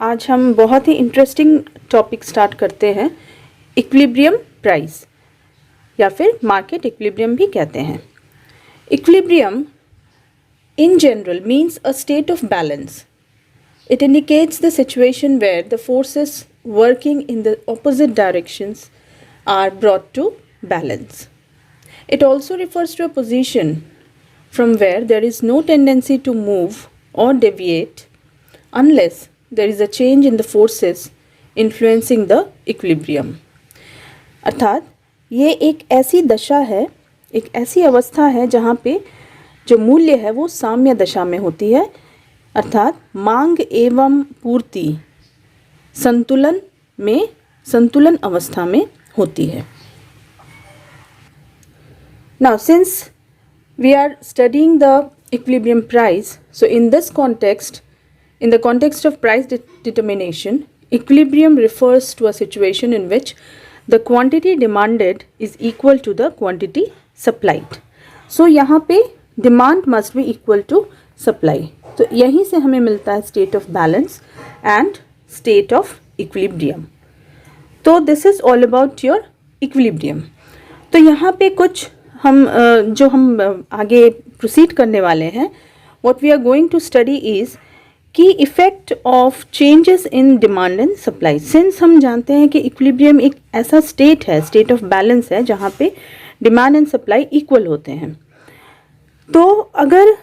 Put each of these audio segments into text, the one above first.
आज हम बहुत ही इंटरेस्टिंग टॉपिक स्टार्ट करते हैं, इक्विलिब्रियम प्राइस या फिर मार्केट इक्विलिब्रियम भी कहते हैं। Equilibrium in general means a state of balance. It indicates the situation where the forces working in the opposite directions are brought to balance. It also refers to a position from where there is no tendency to move or deviate unless there is a change in the forces influencing the equilibrium. अर्थात ये एक ऐसी दशा है, एक ऐसी अवस्था है जहाँ पे जो मूल्य है वो साम्य दशा में होती है, अर्थात मांग एवं पूर्ति संतुलन अवस्था में होती है। Now since we are studying the equilibrium price, so in this context, in the context of price determination, equilibrium refers to a situation in which the quantity demanded is equal to the quantity supplied. So यहाँ पे demand must be equal to supply. तो यहीं से हमें मिलता है state of balance and state of equilibrium. तो this is all about your equilibrium. तो यहाँ पे कुछ हम आगे प्रोसीड करने वाले हैं, what we are going to study is कि effect of changes in demand and supply. Since हम जानते हैं कि इक्विलिब्रियम एक ऐसा स्टेट है, स्टेट ऑफ बैलेंस है, जहाँ पे डिमांड एंड सप्लाई इक्वल होते हैं। तो अगर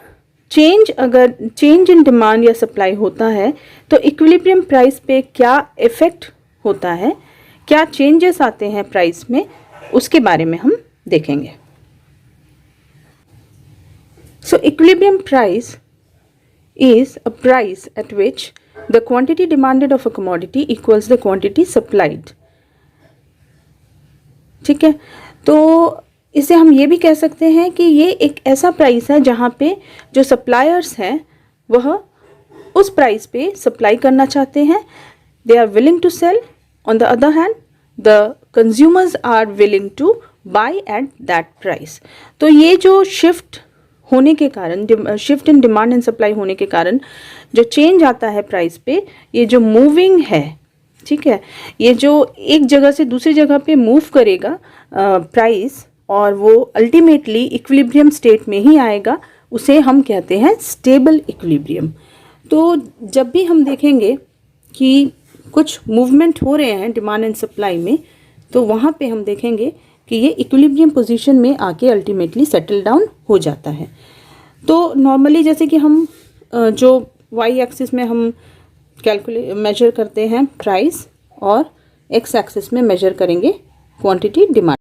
चेंज इन डिमांड या सप्लाई होता है तो इक्विलिब्रियम प्राइस पे क्या इफ़ेक्ट होता है, क्या चेंजेस आते हैं प्राइस में, उसके बारे में हम देखेंगे। सो equilibrium price is a price at which the quantity demanded of a commodity equals the quantity supplied. ठीक है, तो इसे हम ये भी कह सकते हैं कि ये एक ऐसा प्राइस है जहाँ पे जो सप्लायर्स हैं वह उस प्राइस पे सप्लाई करना चाहते हैं, they are willing to sell. On the other hand the consumers are willing to buy at that price. तो ये जो शिफ्ट होने के कारण, shift in demand and supply होने के कारण जो चेंज आता है प्राइस पे, ये जो मूविंग है, ठीक है, ये जो एक जगह से दूसरी जगह पे मूव करेगा प्राइस और वो अल्टीमेटली इक्विलिब्रियम स्टेट में ही आएगा, उसे हम कहते हैं स्टेबल इक्विलिब्रियम। तो जब भी हम देखेंगे कि कुछ मूवमेंट हो रहे हैं डिमांड एंड सप्लाई में, तो वहाँ पे हम देखेंगे कि ये इक्विलिब्रियम पोजीशन में आके अल्टीमेटली सेटल डाउन हो जाता है। तो नॉर्मली जैसे कि हम जो वाई एक्सिस में हम मेजर करते हैं प्राइस और एक्स एक्सिस में मेजर करेंगे क्वांटिटी डिमांड।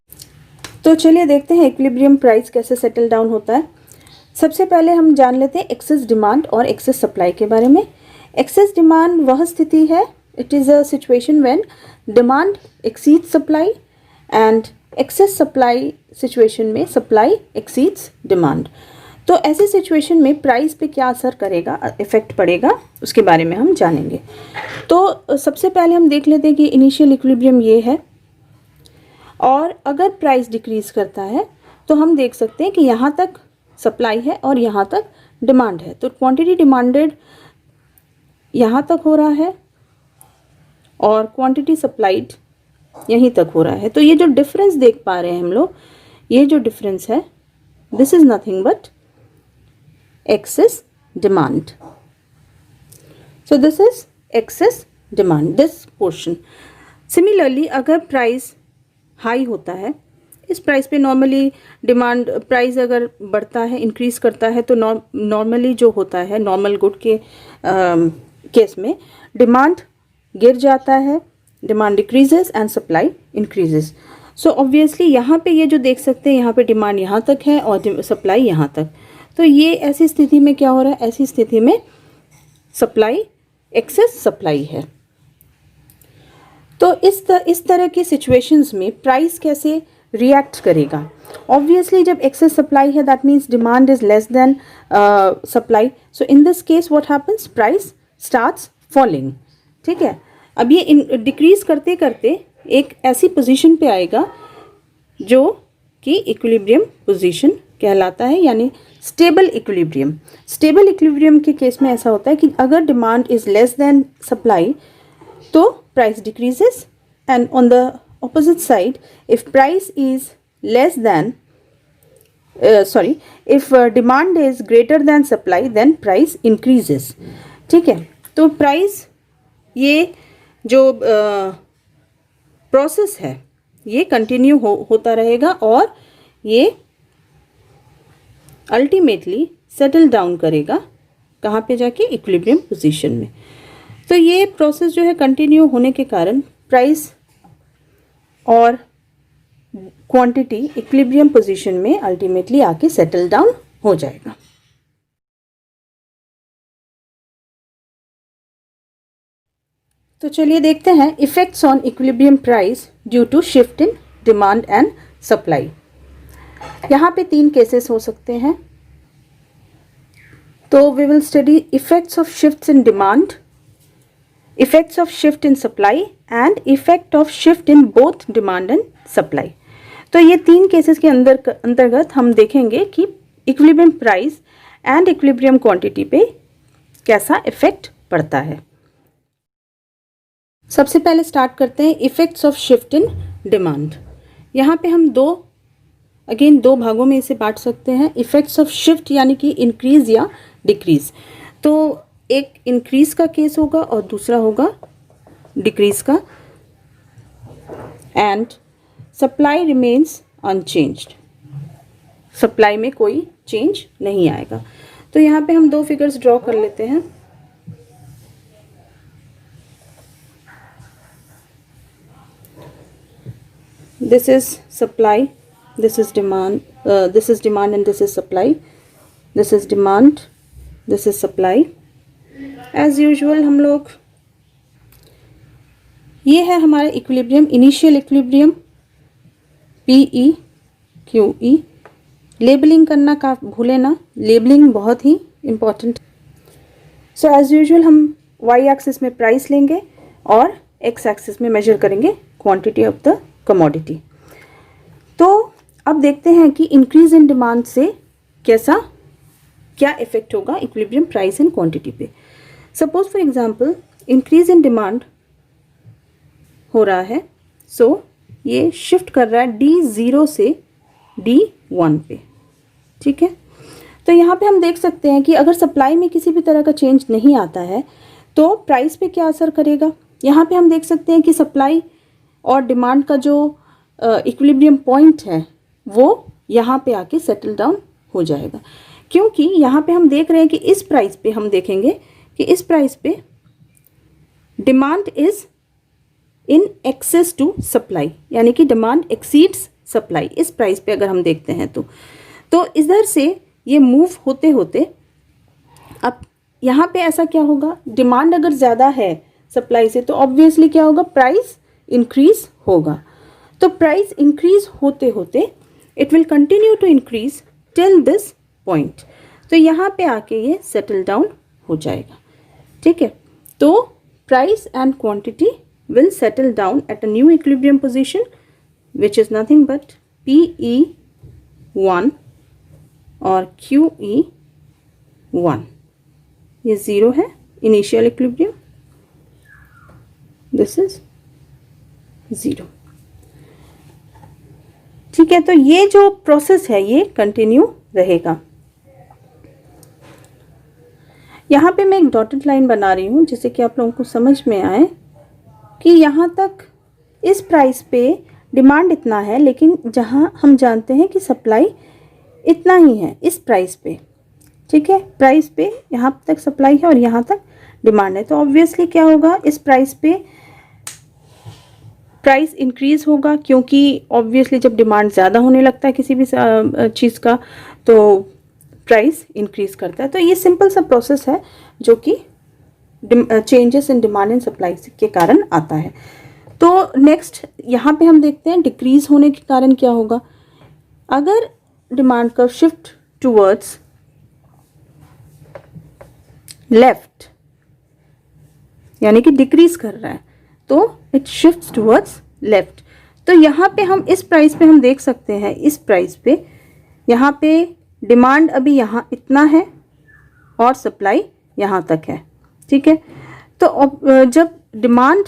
तो चलिए देखते हैं इक्विलिब्रियम प्राइस कैसे सेटल डाउन होता है। सबसे पहले हम जान लेते हैं एक्सेस डिमांड और एक्सेस सप्लाई के बारे में। एक्सेस डिमांड वह स्थिति है, it is a situation when demand exceeds supply and excess supply situation में सप्लाई एक्सीड्स डिमांड। तो ऐसी सिचुएशन में प्राइस पे क्या असर करेगा, इफेक्ट पड़ेगा, उसके बारे में हम जानेंगे। तो सबसे पहले हम देख लेते हैं कि इनिशियल इक्विलिब्रियम ये है, और अगर प्राइस डिक्रीज़ करता है तो हम देख सकते हैं कि यहाँ तक सप्लाई है और यहाँ तक डिमांड है। तो क्वांटिटी डिमांडेड यहाँ तक हो रहा है और क्वांटिटी सप्लाइड यहीं तक हो रहा है। तो ये जो डिफरेंस देख पा रहे हैं हम लोग, ये जो डिफरेंस है, this is nothing but excess demand. So this is excess demand, this portion. Similarly अगर प्राइस हाई होता है, इस प्राइस पे नॉर्मली डिमांड, प्राइस अगर बढ़ता है, इंक्रीज़ करता है, तो नॉर्मली जो होता है नॉर्मल गुड के केस में डिमांड गिर जाता है, demand decreases and supply increases. So obviously यहाँ पे ये जो देख सकते हैं, यहाँ पे डिमांड यहाँ तक है और सप्लाई यहाँ तक। तो ये ऐसी स्थिति में क्या हो रहा है, ऐसी स्थिति में सप्लाई एक्सेस सप्लाई है। तो इस तरह की सिचुएशंस में प्राइस कैसे रिएक्ट करेगा। ऑब्वियसली जब एक्सेस सप्लाई है, that means demand is less than supply. So in this case what happens, price starts falling. ठीक है, अब ये डिक्रीज करते करते एक ऐसी पोजीशन पे आएगा जो कि इक्विलिब्रियम पोजीशन कहलाता है, यानी स्टेबल इक्विलिब्रियम। स्टेबल इक्विलिब्रियम के केस में ऐसा होता है कि अगर demand is less than supply तो price decreases, and on the opposite side if price is less than if demand is greater than supply then price increases। ठीक है, तो प्राइस, ये जो प्रोसेस है ये कंटिन्यू होता रहेगा और ये अल्टीमेटली सेटल डाउन करेगा कहाँ पे जाके, इक्विलिब्रियम पोजीशन में। तो ये प्रोसेस जो है कंटिन्यू होने के कारण प्राइस और क्वांटिटी इक्विलिब्रियम पोजीशन में अल्टीमेटली आके सेटल डाउन हो जाएगा। तो चलिए देखते हैं effects on equilibrium price due to shift in demand and supply. यहाँ पे 3 केसेस हो सकते हैं। तो we will study effects of shifts in demand, effects of shift in supply and effect of shift in both demand and supply. तो ये 3 cases के अंतर्गत हम देखेंगे कि equilibrium price and equilibrium quantity पे कैसा इफेक्ट पड़ता है। सबसे पहले स्टार्ट करते हैं effects of shift in demand. यहाँ पे हम दो भागों में इसे बांट सकते हैं। इफेक्ट्स ऑफ शिफ्ट यानी कि इंक्रीज या डिक्रीज। तो एक इंक्रीज का केस होगा और दूसरा होगा डिक्रीज का। And supply remains unchanged, supply में कोई चेंज नहीं आएगा। तो यहाँ पे हम 2 फिगर्स ड्रॉ कर लेते हैं। This is supply, this is demand, this is demand and this is supply, this is demand, this is supply। As usual हम लोग, ये है हमारा equilibrium, initial equilibrium PE QE। Labelling करना का भूले ना, लेबलिंग बहुत ही इम्पॉर्टेंट। सो एज यूजुअल हम y एक्सिस में प्राइस लेंगे और x एक्सिस में मेजर करेंगे क्वांटिटी ऑफ द कमोडिटी। तो अब देखते हैं कि इंक्रीज इन डिमांड से क्या इफेक्ट होगा इक्विलिब्रियम प्राइस एंड क्वांटिटी पे। Suppose for example increase in demand हो रहा है, सो ये शिफ्ट कर रहा है D0 से D1 पे। ठीक है, तो यहाँ पे हम देख सकते हैं कि अगर सप्लाई में किसी भी तरह का चेंज नहीं आता है तो प्राइस पे क्या असर करेगा। यहाँ पे हम देख सकते हैं कि सप्लाई और डिमांड का जो इक्विलिब्रियम पॉइंट है वो यहाँ पे आके सेटल डाउन हो जाएगा, क्योंकि यहाँ पे हम देख रहे हैं कि इस प्राइस पे हम देखेंगे कि इस प्राइस पे demand is in excess to supply, यानी कि डिमांड एक्सीड्स सप्लाई। इस प्राइस पे अगर हम देखते हैं तो इधर से ये मूव होते होते अब यहाँ पे ऐसा क्या होगा, डिमांड अगर ज़्यादा है सप्लाई से तो ऑब्वियसली क्या होगा, प्राइस इंक्रीज होगा। तो प्राइस इंक्रीज होते होते it will continue to increase till this point. तो यहाँ पे आके ये सेटल डाउन हो जाएगा। ठीक है, तो price and quantity will settle down at a new equilibrium position which is nothing but PE1 और QE1। ये 0 है इनिशियल इक्विलिब्रियम, दिस इज 0। ठीक है, तो ये जो प्रोसेस है ये कंटिन्यू रहेगा। यहाँ पे मैं एक डॉटेड लाइन बना रही हूँ जिससे कि आप लोगों को समझ में आए कि यहाँ तक इस प्राइस पे डिमांड इतना है, लेकिन जहाँ हम जानते हैं कि सप्लाई इतना ही है इस प्राइस पे। ठीक है, प्राइस पे यहाँ तक सप्लाई है और यहाँ तक डिमांड है। तो ऑब्वियसली क्या होगा, इस प्राइस पे प्राइस इंक्रीज होगा, क्योंकि ऑब्वियसली जब डिमांड ज़्यादा होने लगता है किसी भी चीज़ का तो प्राइस इंक्रीज करता है। तो ये सिंपल सा प्रोसेस है जो कि changes in demand and supply के कारण आता है। तो नेक्स्ट यहाँ पे हम देखते हैं डिक्रीज होने के कारण क्या होगा। अगर डिमांड का शिफ्ट टूवर्ड्स लेफ्ट यानी कि डिक्रीज कर रहा है तो इट शिफ्ट्स टूवर्ड्स लेफ्ट। तो यहाँ पे हम इस प्राइस पे हम देख सकते हैं, इस प्राइस पे यहाँ पे डिमांड अभी यहाँ इतना है और सप्लाई यहाँ तक है, ठीक है। तो जब डिमांड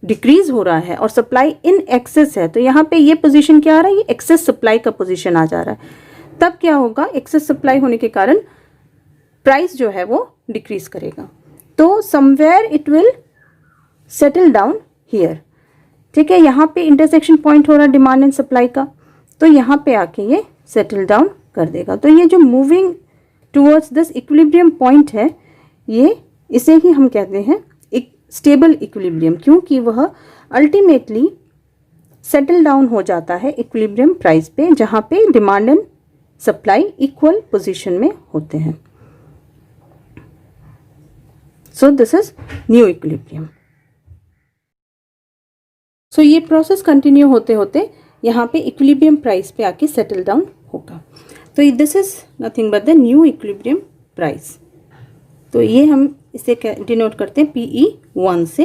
डिक्रीज हो रहा है और सप्लाई इन एक्सेस है, तो यहाँ पे ये पोजीशन क्या आ रहा है, ये एक्सेस सप्लाई का पोजीशन आ जा रहा है। तब क्या होगा, एक्सेस सप्लाई होने के कारण प्राइस जो है वो डिक्रीज करेगा। तो somewhere it will settle down here, ठीक है। यहाँ पे इंटरसेक्शन पॉइंट हो रहा है डिमांड एंड सप्लाई का, तो यहाँ पे आके ये सेटल डाउन कर देगा। तो ये जो moving towards this equilibrium point है, ये इसे ही हम कहते हैं एक स्टेबल इक्विलिब्रियम, क्योंकि वह अल्टीमेटली सेटल डाउन हो जाता है इक्विलिब्रियम प्राइस पे, जहाँ पे demand and supply equal position में होते हैं। So this is new equilibrium. So ये प्रोसेस कंटिन्यू होते होते यहाँ पे इक्विलिब्रियम प्राइस पे आके सेटल डाउन होगा। तो this is nothing but the new equilibrium price. तो ये हम इसे डिनोट करते हैं PE1 से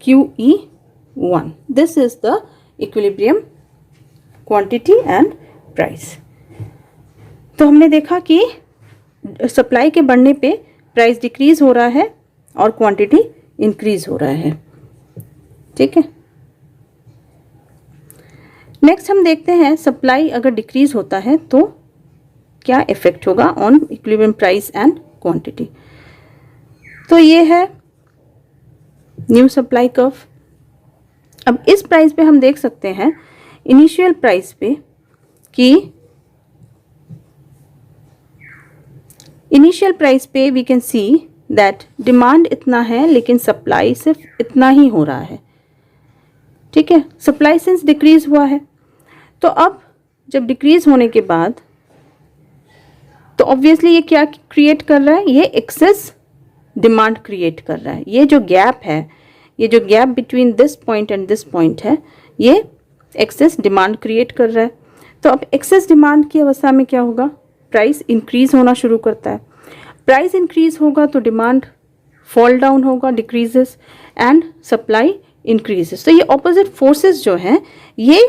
QE1। This is the equilibrium quantity and price. तो हमने देखा कि सप्लाई के बढ़ने पे प्राइस डिक्रीज हो रहा है और क्वांटिटी इंक्रीज हो रहा है, ठीक है। नेक्स्ट हम देखते हैं सप्लाई अगर डिक्रीज होता है तो क्या इफेक्ट होगा on equilibrium price and quantity. तो ये है न्यू सप्लाई कर्व। अब इस प्राइस पे हम देख सकते हैं इनिशियल प्राइस पे कि इनिशियल प्राइस पे we can see that demand इतना है लेकिन सप्लाई सिर्फ इतना ही हो रहा है, ठीक है। सप्लाई सिंस डिक्रीज हुआ है, तो अब जब डिक्रीज होने के बाद तो ऑब्वियसली ये क्या क्रिएट कर रहा है, ये एक्सेस डिमांड क्रिएट कर रहा है। ये जो गैप है, ये जो gap between this point and this point है, ये एक्सेस डिमांड क्रिएट कर रहा है। तो अब एक्सेस डिमांड की अवस्था में क्या होगा, प्राइस इंक्रीज होना शुरू करता है। प्राइस इंक्रीज होगा तो डिमांड फॉल डाउन होगा, डिक्रीजेस, एंड सप्लाई इंक्रीजेस। तो ये ऑपोजिट फोर्सेस जो हैं ये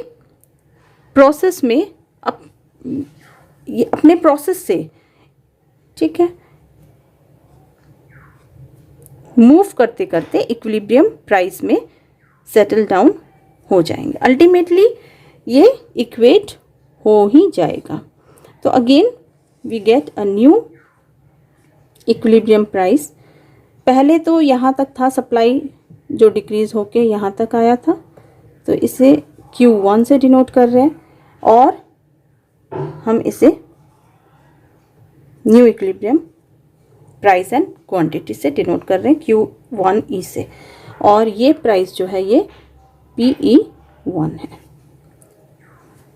प्रोसेस में ये अपने प्रोसेस से, ठीक है, मूव करते करते इक्विलिब्रियम प्राइस में सेटल डाउन हो जाएंगे। अल्टीमेटली ये इक्वेट हो ही जाएगा। तो again we get a new equilibrium price. पहले तो यहाँ तक था सप्लाई जो डिक्रीज होके यहाँ तक आया था, तो इसे Q1 से डिनोट कर रहे हैं और हम इसे new equilibrium price and quantity से डिनोट कर रहे हैं Q1E से, और ये प्राइस जो है ये PE1 है।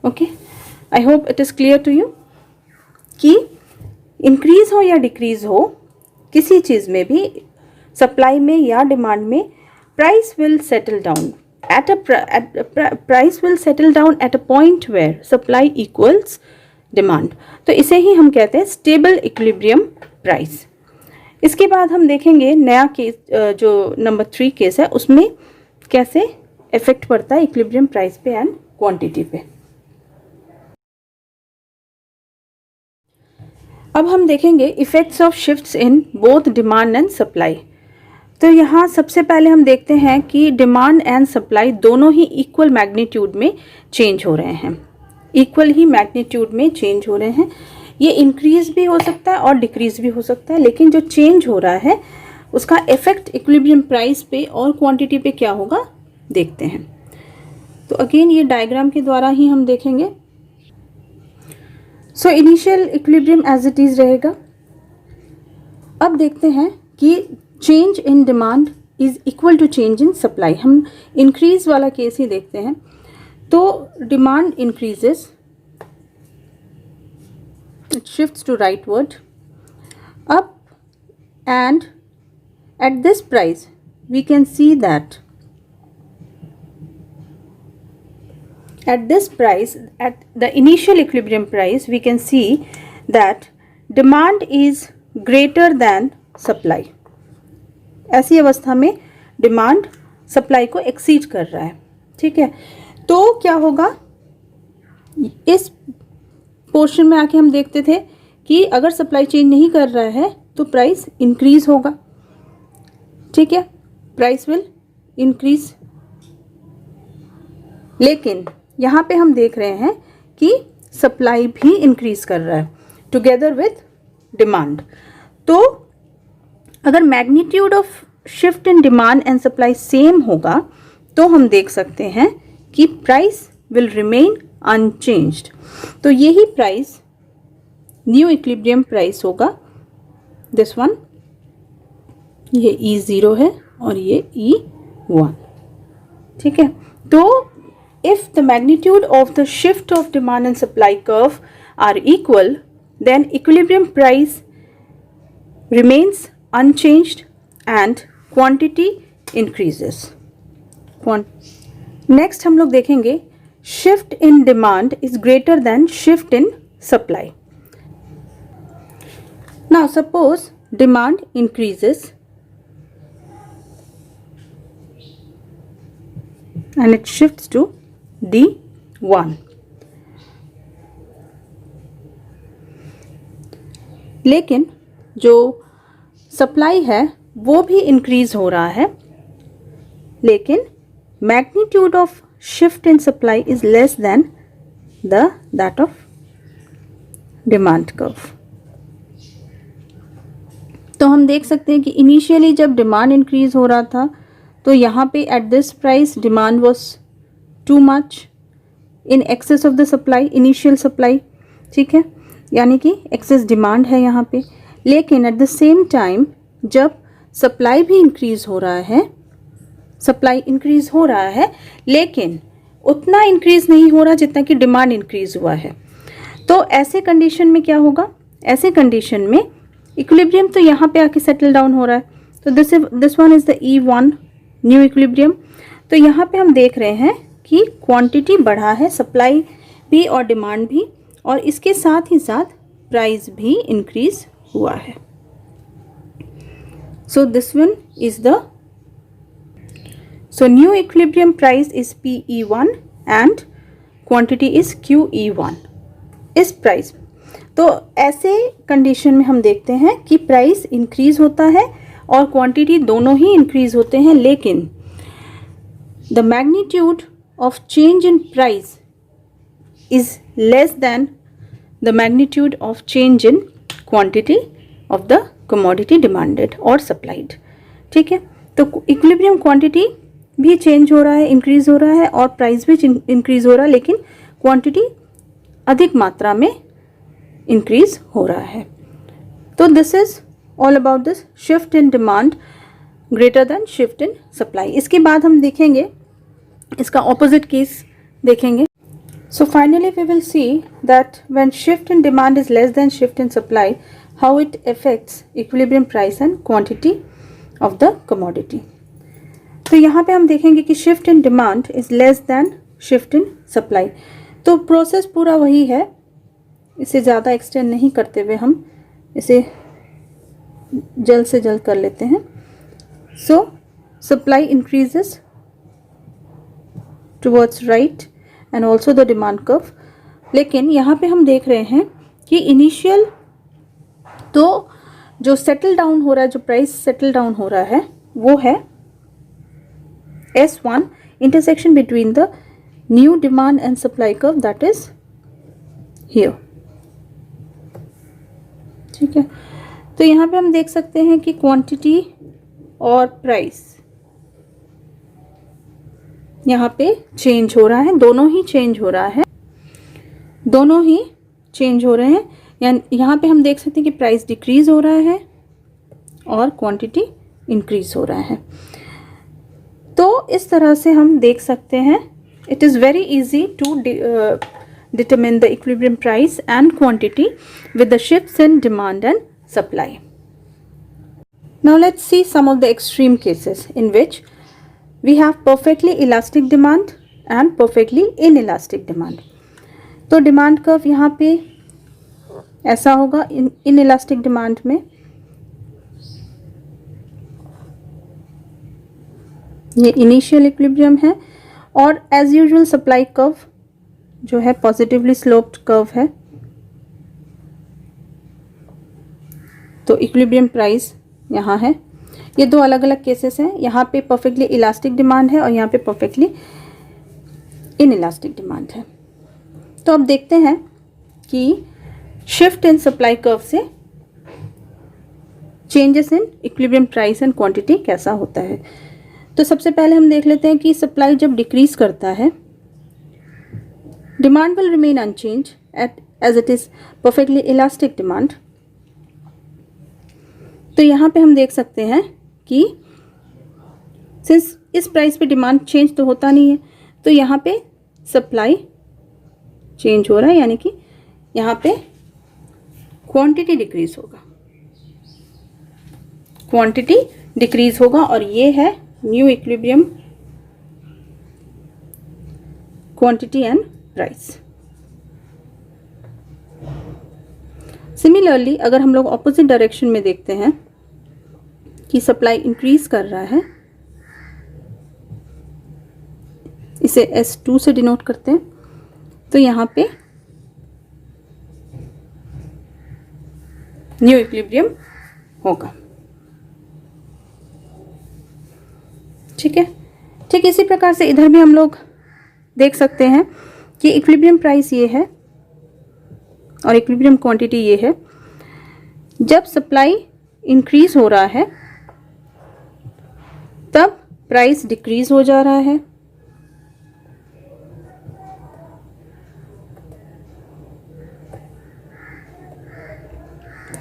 Okay, I hope it is clear to you कि इंक्रीज हो या डिक्रीज हो किसी चीज़ में भी, सप्लाई में या डिमांड में, price will settle down price will settle down at a point where supply equals demand. तो इसे ही हम कहते हैं स्टेबल इक्विलिब्रियम प्राइस। इसके बाद हम देखेंगे नया केस, जो नंबर 3 केस है, उसमें कैसे इफेक्ट पड़ता है इक्विलिब्रियम प्राइस पे एंड क्वांटिटी पे। अब हम देखेंगे effects of shifts in both demand and supply. तो यहाँ सबसे पहले हम देखते हैं कि डिमांड एंड सप्लाई दोनों ही इक्वल मैग्नीट्यूड में चेंज हो रहे हैं, इक्वल ही मैग्नीट्यूड में चेंज हो रहे हैं। ये इंक्रीज भी हो सकता है और डिक्रीज भी हो सकता है, लेकिन जो चेंज हो रहा है उसका इफेक्ट इक्विलिब्रियम प्राइस पे और क्वांटिटी पे क्या होगा देखते हैं। तो अगेन ये डायग्राम के द्वारा ही हम देखेंगे। So initial equilibrium as it is रहेगा। अब देखते हैं कि change in demand is equal to change in supply. हम इंक्रीज वाला केस ही देखते हैं। तो demand increases, it shifts to rightward up, and at this price we can see that at this price, at the initial equilibrium price, we can see that demand is greater than supply। ऐसी अवस्था में demand supply को exceed कर रहा है। ठीक है, तो क्या होगा, इस पोर्शन में आके हम देखते थे कि अगर सप्लाई चेंज नहीं कर रहा है तो प्राइस इंक्रीज होगा। ठीक है, प्राइस विल इंक्रीज। लेकिन यहाँ पे हम देख रहे हैं कि सप्लाई भी इंक्रीज कर रहा है टुगेदर विथ डिमांड। तो अगर magnitude of shift in demand and supply same होगा तो हम देख सकते हैं कि प्राइस विल रिमेन अनचेंज्ड। तो यही प्राइस न्यू इक्विलिब्रियम प्राइस होगा, दिस वन। ये E0 है और ये E1। ठीक है, तो if the magnitude of the shift of demand and supply curve are equal, then equilibrium price remains unchanged and quantity increases. Next हम लोग देखेंगे shift in demand is greater than shift in supply. Now suppose demand increases and it shifts to D1. लेकिन जो supply है वो भी increase हो रहा है, लेकिन magnitude of shift in supply is less then that of demand curve. तो हम देख सकते हैं कि इनिशियली जब डिमांड इंक्रीज हो रहा था तो यहाँ पे at this price demand was too much in excess of the supply, initial supply. ठीक है, यानी कि एक्सेस डिमांड है यहाँ पे। लेकिन एट द सेम टाइम जब सप्लाई भी इंक्रीज हो रहा है, सप्लाई इंक्रीज हो रहा है लेकिन उतना इंक्रीज नहीं हो रहा जितना कि डिमांड इंक्रीज हुआ है। तो ऐसे कंडीशन में क्या होगा, ऐसे कंडीशन में इक्विलिब्रियम तो यहाँ पे आके सेटल डाउन हो रहा है। तो this one is the E1 new equilibrium. तो यहाँ पे हम देख रहे हैं कि क्वांटिटी बढ़ा है, सप्लाई भी और डिमांड भी, और इसके साथ ही साथ प्राइस भी इंक्रीज हुआ है। So this one is the new equilibrium price is PE1 and quantity is QE1 इस प्राइस। तो ऐसे कंडीशन में हम देखते हैं कि प्राइस इंक्रीज होता है और क्वांटिटी दोनों ही इंक्रीज होते हैं, लेकिन the magnitude of change in price is less than the magnitude of change in quantity of the commodity demanded or supplied. ठीक है, तो इक्विलिब्रियम क्वांटिटी भी चेंज हो रहा है, इंक्रीज हो रहा है, और प्राइस भी इंक्रीज हो रहा है, लेकिन क्वांटिटी अधिक मात्रा में इंक्रीज हो रहा है। तो this is all about this shift in demand greater than shift in supply. इसके बाद हम देखेंगे इसका ऑपोजिट केस देखेंगे। So finally we will see that when shift in demand is less than shift in supply, how it affects equilibrium price and quantity of the commodity. तो यहाँ पे हम देखेंगे कि shift in demand is less than shift in supply. तो process पूरा वही है, इसे ज़्यादा एक्सटेंड नहीं करते हुए हम इसे जल्द से जल्द कर लेते हैं। सो supply increases towards right and also the demand curve। लेकिन यहाँ पे हम देख रहे हैं कि इनिशियल तो जो सेटल डाउन हो रहा है, जो प्राइस सेटल डाउन हो रहा है वो है S1 intersection between the new demand and supply curve, that is here। ठीक है, तो यहाँ पे हम देख सकते हैं कि क्वांटिटी और प्राइस यहाँ पे चेंज हो रहा है, दोनों ही चेंज हो रहा है, दोनों ही चेंज हो रहे हैं। यानी यहाँ पे हम देख सकते हैं कि प्राइस डिक्रीज हो रहा है और क्वांटिटी इंक्रीज हो रहा है। तो इस तरह से हम देख सकते हैं, it is very easy to determine the equilibrium price and quantity with the shifts in demand and supply. Now let's see some of the extreme cases in which we have perfectly elastic demand and perfectly inelastic demand. तो demand curve यहाँ पे ऐसा होगा inelastic demand में। ये initial equilibrium है और as usual supply curve जो है पॉजिटिवली स्लोप्ड कर्व है। तो इक्विलिब्रियम प्राइस यहाँ है। ये दो अलग अलग केसेस हैं, यहाँ पे परफेक्टली इलास्टिक डिमांड है और यहाँ पे परफेक्टली इन इलास्टिक डिमांड है। तो अब देखते हैं कि शिफ्ट इन सप्लाई कर्व से changes in equilibrium price and quantity कैसा होता है। तो सबसे पहले हम देख लेते हैं कि सप्लाई जब डिक्रीज करता है, demand will remain unchange as it is perfectly elastic demand. तो यहाँ पे हम देख सकते हैं कि सिंस इस प्राइस पे डिमांड चेंज तो होता नहीं है, तो यहाँ पे सप्लाई चेंज हो रहा है, यानी कि यहाँ पे क्वांटिटी डिक्रीज होगा, क्वांटिटी डिक्रीज होगा और ये है new equilibrium quantity and price. Similarly अगर हम लोग ऑपोजिट डायरेक्शन में देखते हैं कि सप्लाई इंक्रीज कर रहा है, इसे S2 से डिनोट करते हैं, तो यहाँ पे न्यू इक्विलिब्रियम होगा। ठीक है, ठीक इसी प्रकार से इधर भी हम लोग देख सकते हैं कि इक्विलिब्रियम प्राइस ये है और इक्विलिब्रियम क्वांटिटी ये है। जब सप्लाई इंक्रीज हो रहा है तब प्राइस डिक्रीज हो जा रहा है,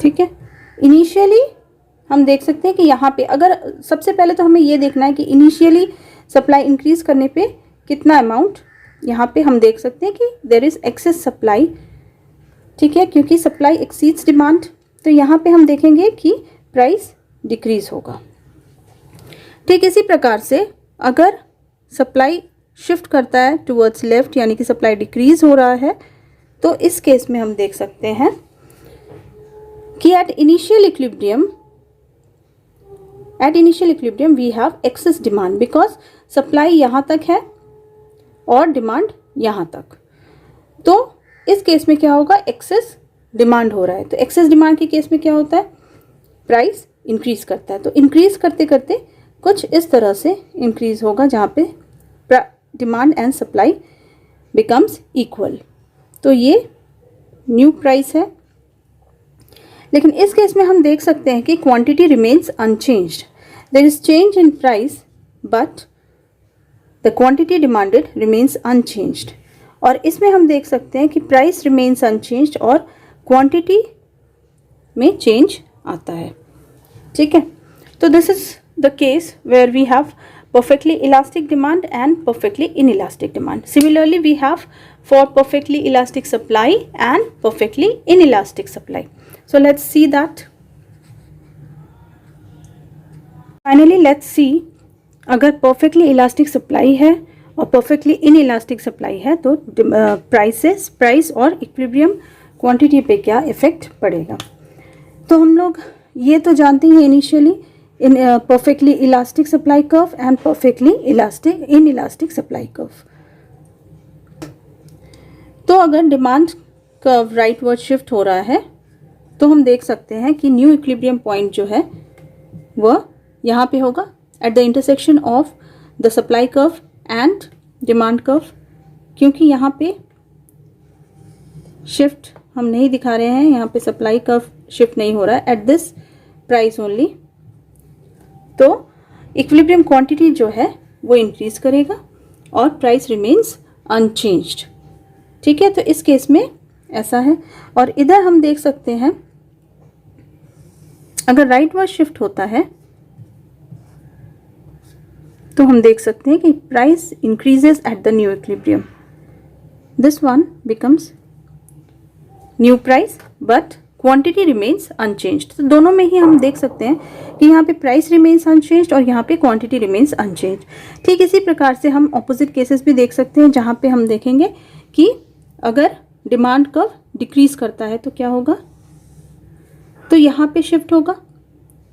ठीक है। इनिशियली हम देख सकते हैं कि यहाँ पे अगर सबसे पहले तो हमें ये देखना है कि इनिशियली सप्लाई इंक्रीज करने पे कितना अमाउंट, यहाँ पे हम देख सकते हैं कि देयर इज एक्सेस सप्लाई, ठीक है, क्योंकि सप्लाई एक्सीड्स डिमांड। तो यहाँ पे हम देखेंगे कि प्राइस डिक्रीज होगा। ठीक इसी प्रकार से अगर सप्लाई शिफ्ट करता है टुवर्ड्स लेफ्ट, यानी कि सप्लाई डिक्रीज हो रहा है, तो इस केस में हम देख सकते हैं कि at initial equilibrium we have excess demand because supply यहाँ तक है और डिमांड यहाँ तक। तो इस केस में क्या होगा, एक्सेस डिमांड हो रहा है। तो एक्सेस डिमांड के केस में क्या होता है, प्राइस इंक्रीज करता है। तो इंक्रीज करते करते कुछ इस तरह से इंक्रीज होगा जहाँ पे demand and supply becomes equal. तो ये न्यू प्राइस है। लेकिन इस केस में हम देख सकते हैं कि quantity remains unchanged, there is change in price but the quantity demanded remains unchanged. और इसमें हम देख सकते हैं कि प्राइस रिमेन्स अनचेंज्ड और क्वांटिटी में चेंज आता है। ठीक है, तो this is the case where we have perfectly elastic demand and perfectly inelastic demand. Similarly, we have for perfectly elastic supply and perfectly inelastic supply. So let's see that. Finally, let's see अगर perfectly elastic supply है और perfectly inelastic supply है तो price और equilibrium quantity पे क्या effect पड़ेगा। तो हम लोग ये तो जानते हैं initially in a perfectly elastic supply curve and perfectly inelastic supply curve. तो अगर डिमांड कर्व राइटवर्ड शिफ्ट हो रहा है तो हम देख सकते हैं कि न्यू इक्विलिब्रियम पॉइंट जो है वह यहाँ पे होगा at the intersection of the supply curve and demand curve. क्योंकि यहाँ पे शिफ्ट हम नहीं दिखा रहे हैं, यहाँ पे सप्लाई कर्व शिफ्ट नहीं हो रहा है एट दिस प्राइस ओनली, तो इक्विलिब्रियम क्वांटिटी जो है वो इंक्रीज करेगा और प्राइस रिमेन्स अनचेंज्ड। ठीक है, तो इस केस में ऐसा है। और इधर हम देख सकते हैं अगर राइटवर्ड शिफ्ट होता है तो हम देख सकते हैं कि price increases at the new equilibrium, this one becomes new price but quantity remains unchanged. तो दोनों में ही हम देख सकते हैं कि यहाँ पे प्राइस रिमेन्स अनचेंज्ड और यहाँ पे क्वांटिटी रिमेन्स अनचेंज्ड। ठीक इसी प्रकार से हम ऑपोजिट केसेस भी देख सकते हैं जहाँ पे हम देखेंगे कि अगर डिमांड कर्व डिक्रीज करता है तो क्या होगा, तो यहाँ पे शिफ्ट होगा,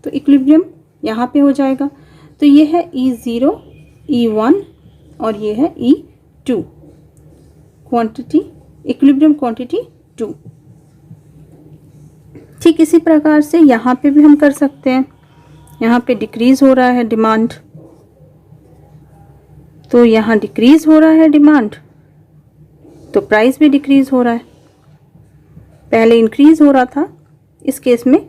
तो इक्विलिब्रियम यहाँ पे हो जाएगा। तो ये है E0, E1 और ये है E2, क्वांटिटी, इक्विलिब्रियम क्वांटिटी 2। ठीक इसी प्रकार से यहाँ पे भी हम कर सकते हैं। यहाँ पे डिक्रीज हो रहा है डिमांड, तो यहाँ डिक्रीज हो रहा है डिमांड, तो प्राइस भी डिक्रीज हो रहा है। पहले इंक्रीज हो रहा था इस केस में,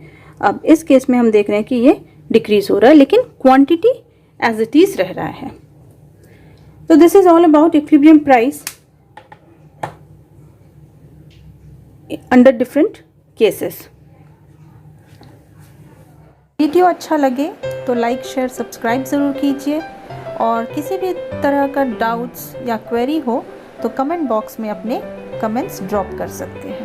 अब इस केस में हम देख रहे हैं कि ये डिक्रीज हो रहा है, लेकिन क्वांटिटी एज इट इज रह रहा है। तो this is all about equilibrium price under different cases. Video अच्छा लगे तो लाइक, शेयर, सब्सक्राइब ज़रूर कीजिए, और किसी भी तरह का डाउट्स या क्वेरी हो तो कमेंट बॉक्स में अपने कमेंट्स ड्रॉप कर सकते हैं।